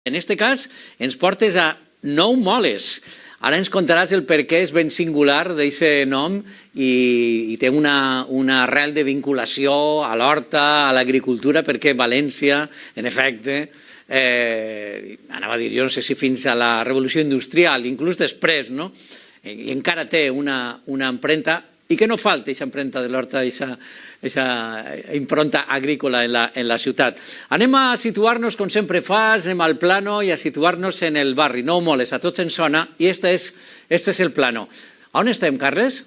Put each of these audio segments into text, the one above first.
En aquest cas, ens portes a Nou Moles. Ara ens contaràs el per què és ben singular d'aquest nom i té una arrel de vinculació a l'horta, a l'agricultura, perquè València, en efecte, anava a dir, jo no sé si fins a la revolució industrial, inclús després, no? I encara té una empremta, i que no falta aquesta empremta de l'horta, aquesta impronta agrícola en la ciutat. Anem a situar-nos, com sempre fas, anem al plano i a situar-nos en el barri. Nou Moles, a tots ens sona, i este és el plano. On estem, Carles?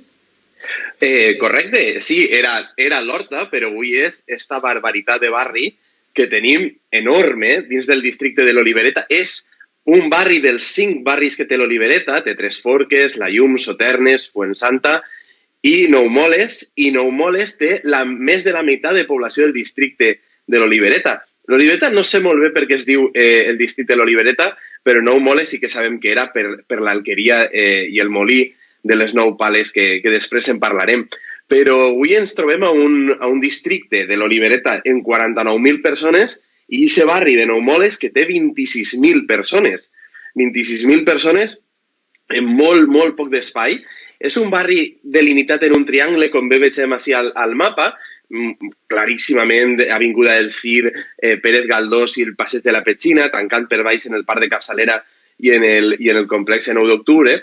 Correcte, sí, era l'horta, però avui és esta barbaritat de barri que tenim enorme dins del districte de l'Olivereta. És un barri dels 5 barris que té l'Olivereta, té Tres Forques, La Llum, Soternes, Fuensanta i Nou Moles, i Nou Moles té més de la meitat de població del districte de l'Olivereta. L'Olivereta no sé molt bé per què es diu el districte de l'Olivereta, però Nou Moles sí que sabem que era per l'alqueria i el molí de les 9 pales, que després en parlarem. Però avui ens trobem a un districte de l'Olivereta en 49.000 persones i aquest barri de Nou Moles que té 26.000 persones. 26.000 persones en molt, molt poc d'espai. És un barri delimitat en un triangle, com bé vegem així al mapa, claríssimament Avinguda del Cir, Pérez Galdós i el Passeig de la Petxina, tancant per baix en el Parc de Capçalera i en el complex 9 d'octubre.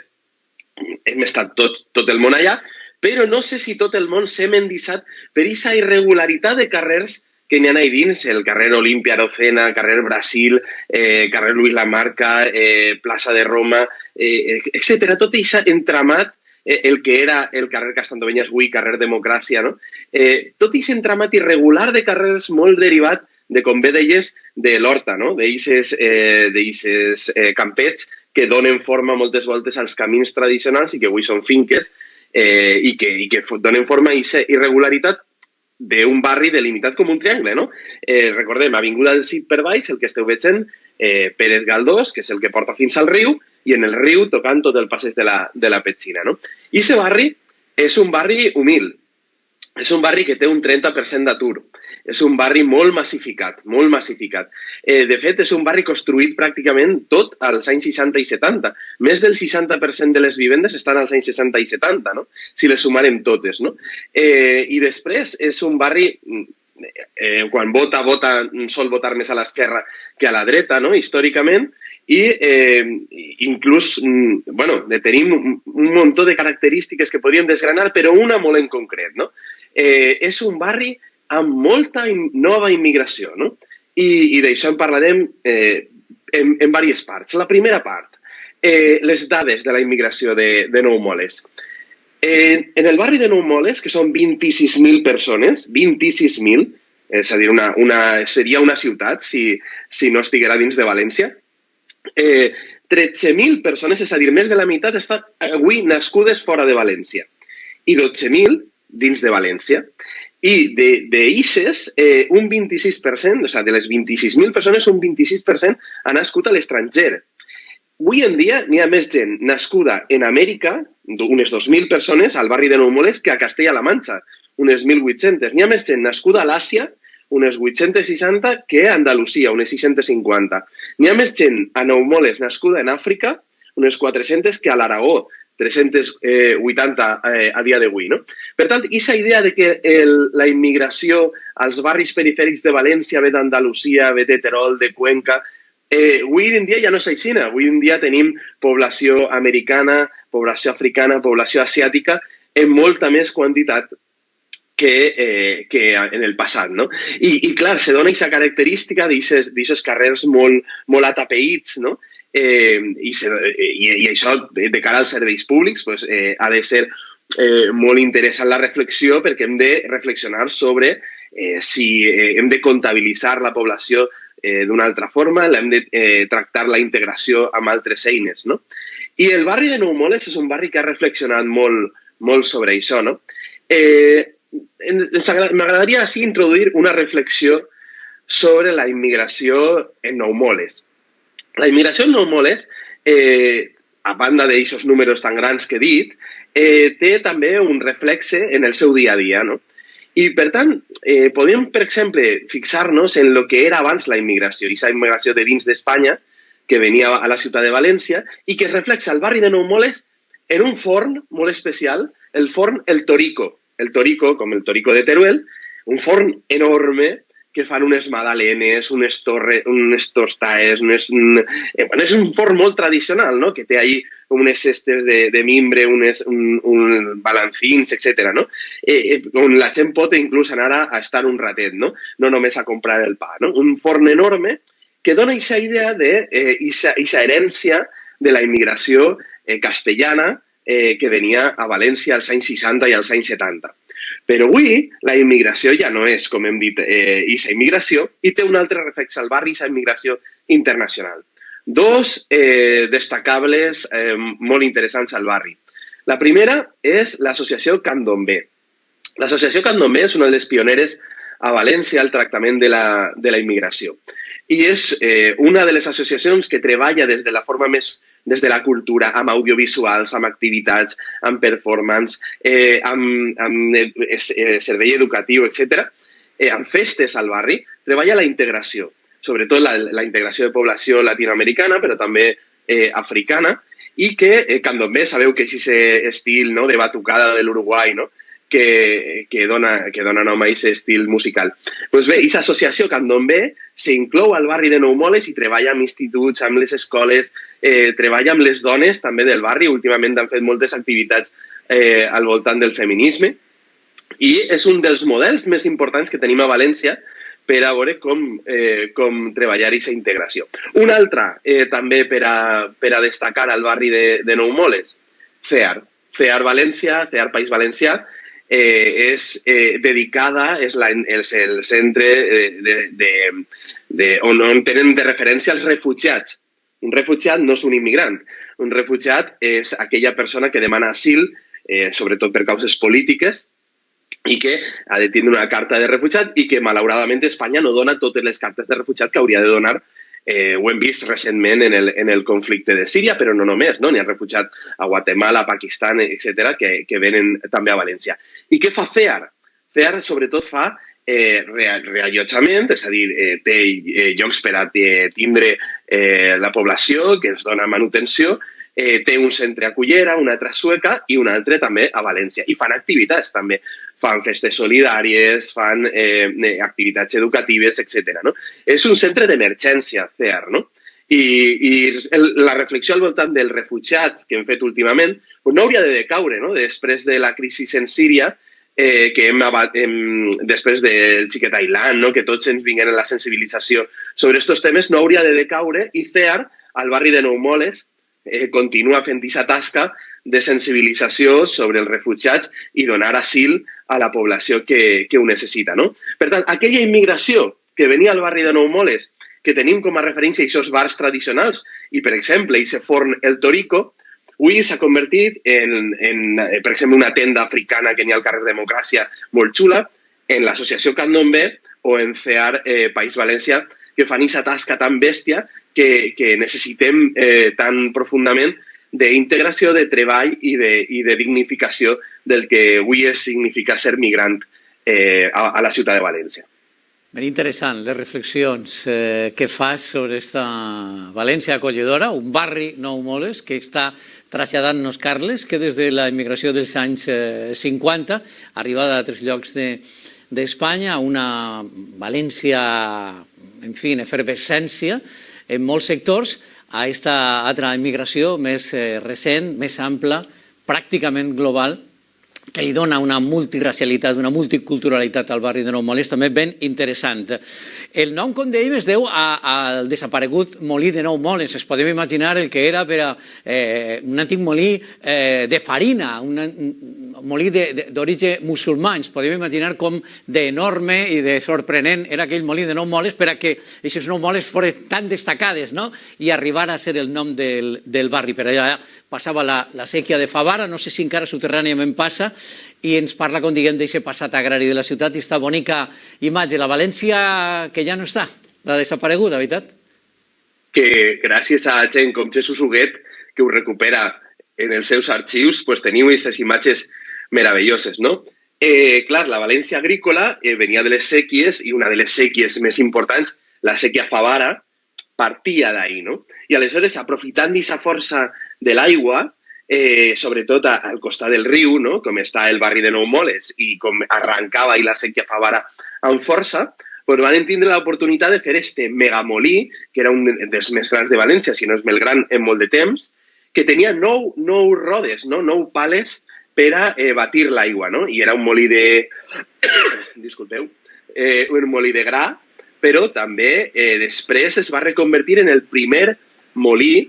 Hem estat tot el món allà, però no sé si tot el món s'hem endissat per aquesta irregularitat de carrers que n'hi ha allà dins, el carrer Olimpia Arocena, carrer Brasil, carrer Luis Lamarca, plaça de Roma, etc. Tot això entramat, el que era el carrer Castandovenyes avui, carrer Democràcia, no? Tot aquest entramat irregular de carrers molt derivat de, com bé deies, de l'horta, no? D'eixes campets que donen forma moltes voltes als camins tradicionals i que avui són finques i que donen forma a aquesta irregularitat d'un barri delimitat com un triangle, no? Recordem, Avinguda del Cid per baix, el que esteu veient, Pérez Galdós, que és el que porta fins al riu, i en el riu tocant tot el passeig de la Petxina, no? I aquest barri és un barri humil, és un barri que té un 30% d'atur, és un barri molt massificat, molt massificat. De fet, és un barri construït pràcticament tot als anys 60 i 70. Més del 60% de les vivendes estan als anys 60 i 70, no? Si les sumarem totes, no? I després és un barri, quan vota, sol votar més a l'esquerra que a la dreta, no? Històricament, i inclús, bueno, tenim un munt de característiques que podríem desgranar, però una molt en concret, no? És un barri amb molta nova immigració, no? I d'això en parlarem en diverses parts. La primera part, les dades de la immigració de Nou Moles. En el barri de Nou Moles, que són 26.000 persones, 26.000, és a dir, seria una ciutat si no estiguera dins de València, 13.000 persones, és a dir, més de la meitat, estan avui nascudes fora de València i 12.000 dins de València. I d'eixes, un 26%, o sigui, de les 26.000 persones, un 26% ha nascut a l'estranger. Avui en dia n'hi ha més gent nascuda en Amèrica, unes 2.000 persones al barri de Nou Moles, que a Castella-La Manxa, unes 1.800. N'hi ha més gent nascuda a l'Àsia, unes 860, que a Andalusia, unes 650. N'hi ha més gent a Nou Moles nascuda en Àfrica, unes 400, que a l'Aragó, 380 a dia d'avui, no? Per tant, aquesta idea de que la immigració als barris perifèrics de València ve d'Andalusia, ve de Terol, de Cuenca, avui en dia ja no és així. Avui en dia tenim població americana, població africana, població asiàtica, en molta més quantitat que en el passat, no? I clar, se dona aquesta característica d'aquests carrers molt atapeïts, no? I això, de cara als serveis públics, ha de ser molt interessant la reflexió, perquè hem de reflexionar sobre si hem de comptabilitzar la població d'una altra forma, hem de tractar la integració amb altres eines, no? I el barri de Nou Moles és un barri que ha reflexionat molt sobre això, no? M'agradaria així introduir una reflexió sobre la immigració en Nou Moles. La immigració en Nou Moles, a banda d'aquests números tan grans que he dit, té també un reflexe en el seu dia a dia, no? I, per tant, podem, per exemple, fixar-nos en el que era abans la immigració, i la immigració de dins d'Espanya, que venia a la ciutat de València i que reflexa el barri de Nou Moles en un forn molt especial, el forn El Torico. El Torico, com el Torico de Teruel, un forn enorme que fan unes magdalenes, unes tostaes, és un forn molt tradicional, no? Que té ahí unes cestes de mimbre, un balancins, etc. No? On la gent pot inclús anar a estar un ratet, no? No només a comprar el pa. No? Un forn enorme que dona aquesta idea d'aquesta herència de la immigració castellana que venia a València als anys 60 i als anys 70. Però avui la immigració ja no és, com hem dit, aquesta immigració i té un altre reflex al barri, aquesta immigració internacional. Dos destacables molt interessants al barri. La primera és l'associació Candombe. L'associació Candombe és una de les pioneres a València al tractament de la immigració. I és una de les associacions que treballa des de la forma més des de la cultura, amb audiovisuals, amb activitats, amb performance, amb servei educatiu, etc., amb festes al barri, treballa la integració, sobretot la integració de població latinoamericana, però també africana, i que Candombe, sabeu que és aquest estil de batucada de l'Uruguai, que dona nom a aquest estil musical. Doncs bé, aquesta associació Candombe s'inclou al barri de Nou Moles i treballa amb instituts, amb les escoles, treballa amb les dones també del barri. Últimament han fet moltes activitats al voltant del feminisme i és un dels models més importants que tenim a València per a veure com treballar aquesta integració. Un altre també per a destacar al barri de Nou Moles, CEAR. CEAR València, CEAR País Valencià, és dedicada, és el centre on tenen de referència els refugiats. Un refugiat no és un immigrant. Un refugiat és aquella persona que demana asil, sobretot per causes polítiques, i que ha de tindre una carta de refugiat i que, malauradament, Espanya no dona totes les cartes de refugiat que hauria de donar. Ho hem vist recentment en el conflicte de Síria, però no només, no? N'hi ha refugiats a Guatemala, a Pakistan, etc., que venen també a València. I què fa CEAR? CEAR, sobretot, fa reallotjament, és a dir, té llocs per a tindre la població, que es dona manutenció, té un centre a Cullera, un altre a Sueca i un altre també a València. I fan activitats també. Fan festes solidàries, fan activitats educatives, etc. No? És un centre d'emergència, CEAR, no? I la reflexió al voltant dels refugiats que hem fet últimament no hauria de decaure, no? Després de la crisi en Síria, després del xiquet Ailan, que tots ens vinguen en la sensibilització sobre aquests temes, no hauria de decaure i CEAR, al barri de Nou Moles, continua fent aquesta tasca de sensibilització sobre els refugiats i donar asil a la població que ho necessita. No? Per tant, aquella immigració que venia al barri de Nou Moles, que tenim com a referència aquests bars tradicionals, i, per exemple, aquest forn El Torico, avui s'ha convertit en, per exemple, una tenda africana que n'hi ha al carrer Democràcia molt xula, en l'associació Candombe o en CEAR País Valencià, que fan aquesta tasca tan bèstia que necessitem tan profundament d'integració, de treball i de dignificació del que avui significa ser migrant a la ciutat de València. Ben interessant les reflexions que fas sobre aquesta València acollidora, un barri Nou Moles que està traslladant-nos, Carles, que des de la immigració dels anys 50, arribada a altres llocs d'Espanya, a una València, en fi, en efervescència en molts sectors, a aquesta altra immigració més recent, més ampla, pràcticament global, que li dona una multiracialitat, una multiculturalitat al barri de Nou Moles, també ben interessant. El nom, com dèiem, es deu al desaparegut molí de Nou Moles. Es podem imaginar el que era per un antic molí de farina, un molí d'origen musulmà. Ens podem imaginar com d'enorme i de sorprenent era aquell molí de Nou Moles per a que aquestes Nou Moles foren tan destacades, no? I arribar a ser el nom del barri. Per allà passava la sèquia de Favara, no sé si encara soterràniament passa, i ens parla, com diguem, d'aquest passat agrari de la ciutat i aquesta bonica imatge, la València que ja no està, la desapareguda, veritat? Que gràcies a gent com Jesús Huguet, que ho recupera en els seus arxius, pues teniu aquestes imatges meravelloses, no? Clar, la València agrícola venia de les sèquies i una de les sèquies més importants, la sèquia Favara, partia d'ahir, no? I aleshores, aprofitant d'aquesta força de l'aigua, sobretot al costat del riu, no? Com està el barri de Nou Moles i com arrencava i la sèquia Favara amb força, doncs van tindre l'oportunitat de fer este megamolí, que era un dels més grans de València, si no és més gran en molt de temps, que tenia 9 rodes, no? 9 pales per a batir l'aigua, no? I era un molí de... Disculpeu. Un molí de gra, però també després es va reconvertir en el primer molí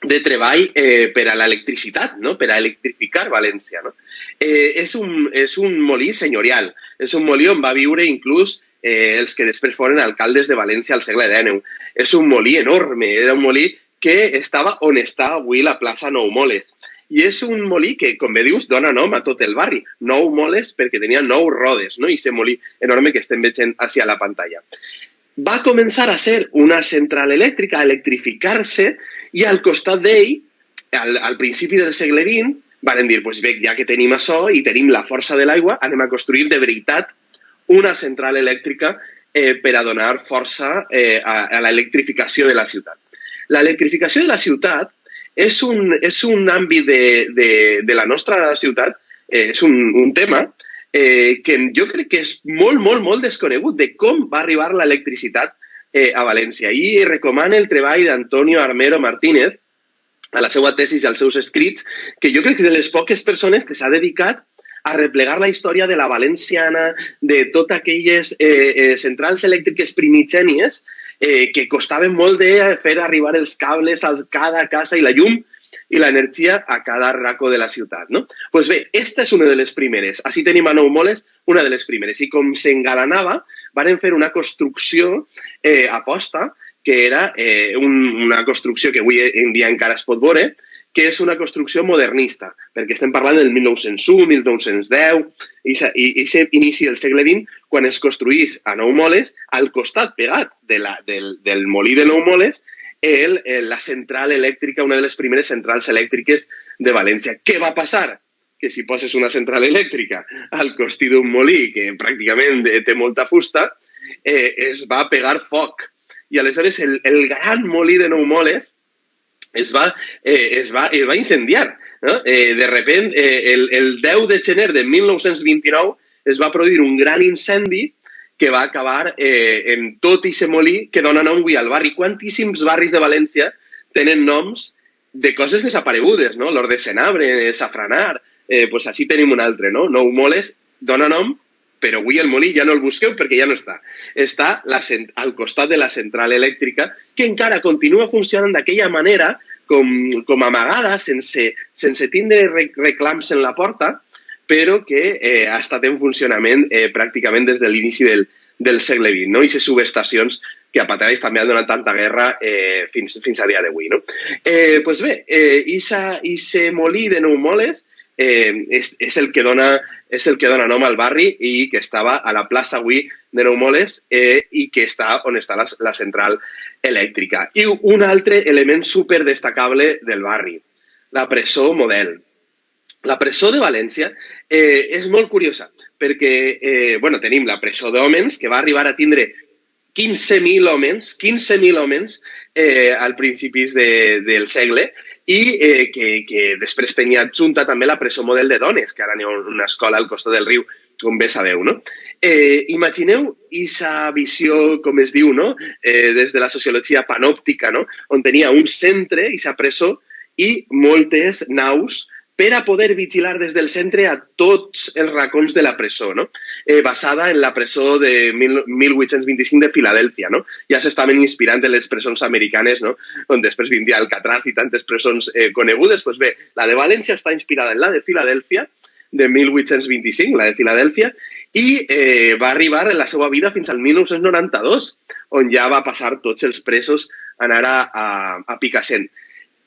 de treball per a l'electricitat, no? Per a electrificar València, no? És un molí senyorial, és un molí on va viure inclús els que després foren alcaldes de València al segle XIX. És un molí enorme, era un molí que estava on està avui la plaça Nou Moles. I és un molí que, com bé dius, dona nom a tot el barri. 9 moles perquè tenia 9 rodes, no? I aquest molí enorme que estem veient hacia la pantalla. Va començar a ser una central elèctrica, a electrificar-se, i al costat d'ell, al principi del segle XX, van dir, doncs bé, ja que tenim això i tenim la força de l'aigua, anem a construir de veritat una central elèctrica per a donar força a l'electrificació de la ciutat. L'electrificació de la ciutat és un àmbit de la nostra ciutat, és un tema que jo crec que és molt, molt, molt desconegut de com va arribar l'electricitat a València. I recomano el treball d'Antonio Armero Martínez a la seva tesi i als seus escrits, que jo crec que és de les poques persones que s'ha dedicat a replegar la història de la valenciana, de totes aquelles centrals elèctriques primigènies que costaven molt de fer arribar els cables a cada casa i la llum i l'energia a cada racó de la ciutat, no? Doncs bé, esta és una de les primeres. Així tenim a Nou Moles una de les primeres. I com s'engalanava, van fer una construcció aposta, que era una construcció que avui en dia encara es pot veure, que és una construcció modernista, perquè estem parlant del 1901, 1910, i aquest inici del segle XX, quan es construís a Nou Moles, al costat pegat del molí de Nou Moles, la central elèctrica, una de les primeres centrals elèctriques de València. Què va passar? Que si poses una central elèctrica al costat d'un molí que pràcticament té molta fusta, es va pegar foc. I aleshores el gran molí de Nou Moles es va incendiar. No? De repent, el 10 de gener de 1929 es va produir un gran incendi que va acabar en tot aquest molí que dona nom avui al barri. Quantíssims barris de València tenen noms de coses desaparegudes, no? L'Hort de Senabre, Safranar, doncs així tenim un altre, no? Nou Moles dona nom, però avui el molí ja no el busqueu perquè ja no està. Està al costat de la central elèctrica que encara continua funcionant d'aquella manera, com amagada, sense tindre reclams en la porta, però que ha estat en funcionament pràcticament des de l'inici del segle XX, no? I aquestes subestacions que a Patarells també han donat tanta guerra fins a dia d'avui, no? Doncs bé, aquest molí de Nou Moles és el que dona nom al barri i que estava a la plaça avui de Nou Moles i que està on està la central elèctrica. I un altre element superdestacable del barri, la presó Model. La presó de València és molt curiosa perquè tenim la presó d'hòmens que va arribar a tindre 15.000 homes al principis del segle i que després tenia adjunta també la presó Model de dones, que ara n'hi ha una escola al costat del riu, com bé sabeu, no? Imagineu aquesta visió, com es diu, no? Des de la sociologia panòptica, no? On tenia un centre, aquesta presó, i moltes naus per a poder vigilar des del centre a tots els racons de la presó, no? Basada en la presó de 1825 de Filadèlfia, no? Ja s'estaven inspirant en les presons americanes, no? On després vindria Alcatraz i tantes presons conegudes. Doncs bé, la de València està inspirada en la de Filadèlfia, de 1825, la de Filadèlfia, i va arribar en la seva vida fins al 1992, on ja va passar tots els presos a anar a Picassent.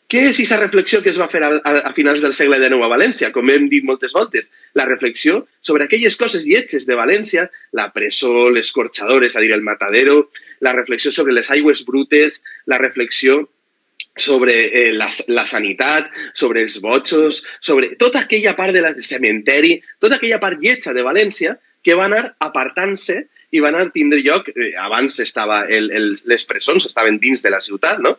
Què és aquesta reflexió que es va fer a finals del segle XIX a València? Com hem dit moltes voltes, la reflexió sobre aquelles coses lletges de València, la presó, les escorxadores, és a dir, el matadero, la reflexió sobre les aigües brutes, la reflexió sobre la sanitat, sobre els botxos, sobre tota aquella part del cementeri, tota aquella part lletja de València que va anar apartant-se i van a tindre lloc, abans les presons estaven dins de la ciutat, no?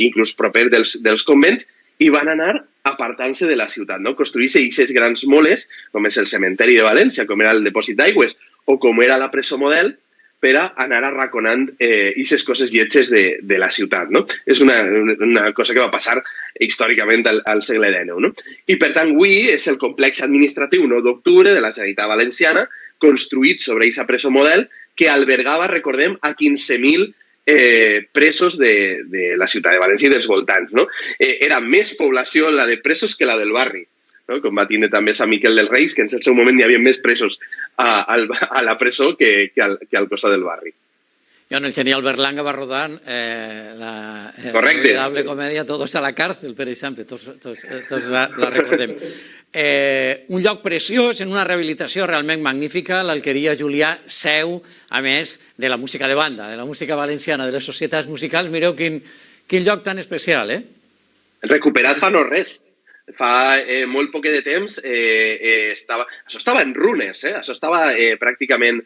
Inclús proper dels convents, i van anar apartant-se de la ciutat, no? Construir-se aquestes grans moles, com és el cementeri de València, com era el depòsit d'aigües, o com era la presó model, per a anar arraconant aquestes coses lletges de la ciutat, no? És una cosa que va passar històricament al segle XIX, no? I, per tant, avui és el complex administratiu 9 d'octubre de la Generalitat Valenciana, construït sobre aquesta presó model, que albergava, recordem, a 15.000 presos de la ciutat de València i dels voltants, no? Era més població la de presos que la del barri, no? Com va tindre també Sant Miquel dels Reis, que en el seu moment hi havia més presos a la presó que al costat del barri. I on el genial Berlanga va rodar la inolvidable comèdia Todos a la cárcel, per exemple, tots la recordem. Un lloc preciós, en una rehabilitació realment magnífica, l'Alqueria Julià, seu, a més, de la música de banda, de la música valenciana, de les societats musicals. Mireu quin lloc tan especial, eh? Recuperat fa no res. Fa molt poc de temps això estava en runes, això estava pràcticament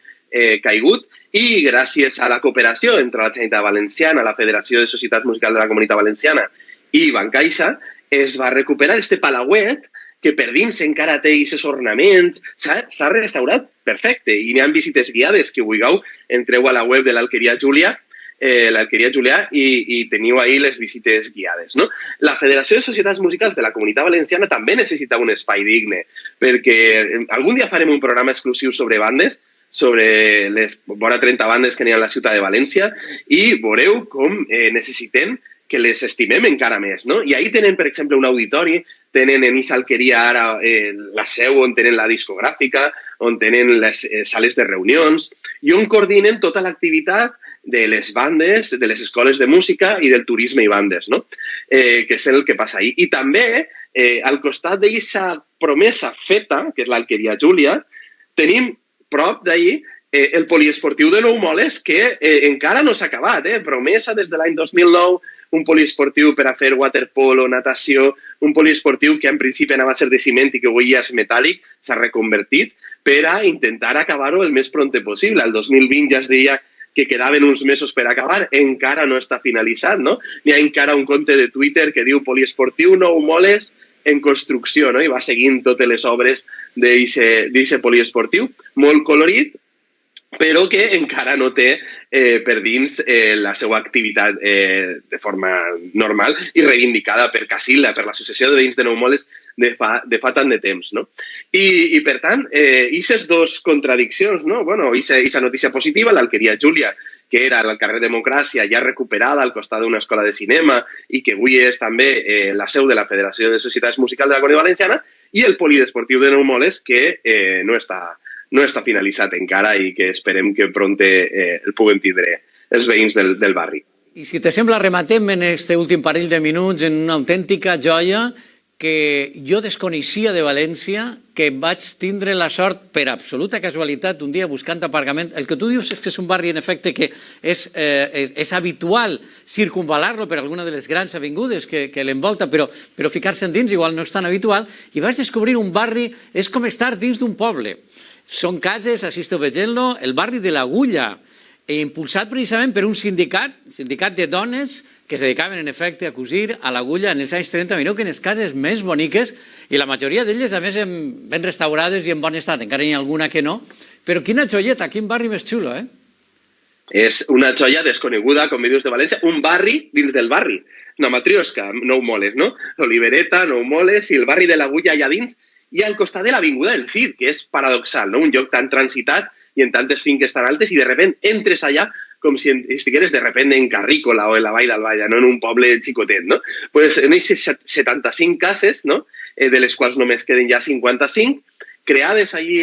caigut, i gràcies a la cooperació entre la Generalitat Valenciana, la Federació de Societats Musicals de la Comunitat Valenciana i Bancaixa, es va recuperar este palauet que per dins encara té aquests ornaments, s'ha restaurat perfecte, i n'hi ha visites guiades que vulgueu, entreu a la web de l'Alqueria Julià, i teniu ahí les visites guiades, no? La Federació de Societats Musicals de la Comunitat Valenciana també necessita un espai digne, perquè algun dia farem un programa exclusiu sobre bandes, sobre les vora 30 bandes que n'hi ha a la ciutat de València, i veureu com necessitem que les estimem encara més, no? I ahí tenen, per exemple, un auditori, tenen en aquesta alqueria ara la seu on tenen la discogràfica, on tenen les sales de reunions, i on coordinen tota l'activitat de les bandes, de les escoles de música i del turisme i bandes, no? Que és el que passa ahí. I també, al costat d'aquesta promesa feta, que és l'Alqueria Júlia, tenim prop d'ahir el poliesportiu de Nou Moles, que encara no s'ha acabat, promesa des de l'any 2009, un poliesportiu per a fer waterpolo, natació, un poliesportiu que en principi anava a ser de ciment i que avui ja és metàl·lic, s'ha reconvertit, per a intentar acabar-ho el més prompte possible. El 2020 ja es deia que quedaven uns mesos per acabar, encara no està finalitzat, no? Hi ha encara un compte de Twitter que diu poliesportiu Nou Moles en construcció, no? I va seguint totes les obres d'aquest poliesportiu, molt colorit, però que encara no té per dins la seva activitat de forma normal i reivindicada per Casilla, per l'Associació de Veïns de Nou Moles de fa tant de temps, no? I per tant, aquestes dues contradiccions, no? Bueno, aquesta notícia positiva, l'Alqueria Júlia, que era al carrer Democràcia, ja recuperada al costat d'una escola de cinema i que avui és també la seu de la Federació de Societats Musicals de la Comunitat Valenciana, i el polidesportiu de Nou Moles, que no està finalitzat encara i que esperem que prompte el puguen tindre els veïns del barri. I si te sembla, rematem en este últim parell de minuts en una autèntica joia que jo desconeixia de València, que vaig tindre la sort, per absoluta casualitat, un dia buscant aparcament. El que tu dius és que és un barri, en efecte, que és habitual circunvalar-lo per alguna de les grans avingudes que l'envolta, però ficar-se endins igual no és tan habitual, i vaig descobrir un barri, és com estar dins d'un poble. Són cases, així esteu veient-lo, el barri de l'Agulla, impulsat precisament per un sindicat de dones que es dedicaven, en efecte, a cosir a l'Agulla en els anys 30. Mireu que en les cases més boniques, i la majoria d'elles, a més, ben restaurades i en bon estat, encara n'hi ha alguna que no, però quina joieta, quin barri més xulo, eh? És una joia desconeguda, com dius, de València, un barri dins del barri, una matriosca, Nou Moles, no? L'Olivereta, Nou Moles i el barri de l'Agulla allà dins, i al costat de l'Avinguda del Cid, que és paradoxal, no? Un lloc tan transitat i en tantes finques tan altes, i de repente entres allà com si estigueres de repente en Carrícola o en la Vall d'Alballa, no? En un poble xicotet, no? Pues en aquestes 75 cases, no? De les quals només queden ja 55, creades allí,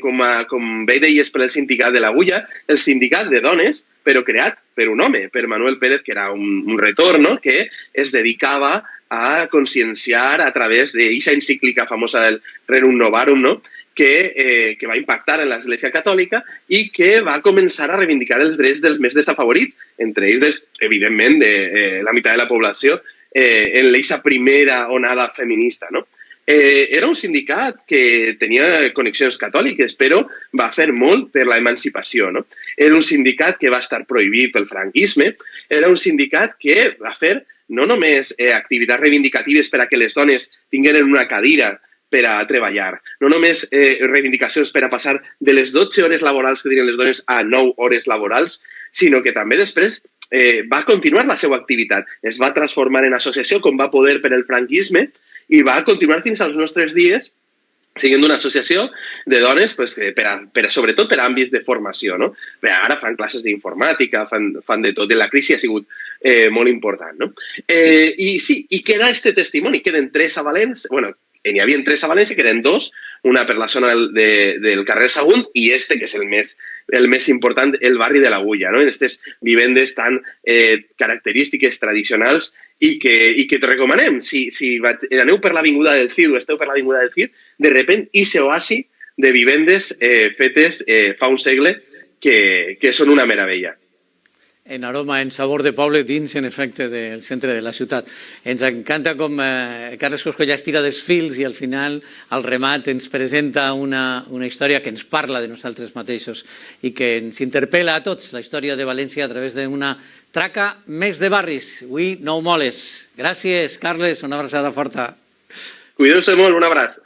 com bé deies, per el sindicat de l'Agulla, el sindicat de dones, però creat per un home, per Manuel Pérez, que era un retorn, no? Que es dedicava a conscienciar a través d'aquesta encíclica famosa del Rerum Novarum, no? Que va impactar en l'Església Catòlica i que va començar a reivindicar els drets dels més desafavorits, entre ells, evidentment, de la meitat de la població, en aquesta primera onada feminista, no? Era un sindicat que tenia connexions catòliques, però va fer molt per la emancipació, no? Era un sindicat que va estar prohibit pel franquisme, era un sindicat que va fer no només activitats reivindicatives per a que les dones tinguin una cadira per a treballar, no només reivindicacions per a passar de les 12 hores laborals que tenien les dones a 9 hores laborals, sinó que també després va continuar la seva activitat. Es va transformar en associació com va poder per el franquisme i va continuar fins als nostres dies siguent una associació de dones sobretot per a àmbits de formació. No? Ara fan classes d'informàtica, fan de tot. La crisi ha sigut molt important. No? I sí, i queda este testimoni. Queden 3 a València, bueno, n'hi havia 3 a València, queden 2, una per la zona del carrer Sagunt i que és el més important, el barri de l'Agulla, no? En aquestes vivendes tan característiques, tradicionals i que te recomanem. Si aneu per l'Avinguda del Cid o esteu per l'Avinguda del Cid, de repent, ese oasi de vivendes fetes fa un segle que són una meravella. En aroma, en sabor de poble, dins, en efecte, del centre de la ciutat. Ens encanta com Carles Coscollà estira dels fils i al final, al remat, ens presenta una història que ens parla de nosaltres mateixos i que ens interpel·la a tots, la història de València a través d'una traca més de barris. Avui, Nou Moles. Gràcies, Carles, una abraçada forta. Cuideu-se molt, un abraç.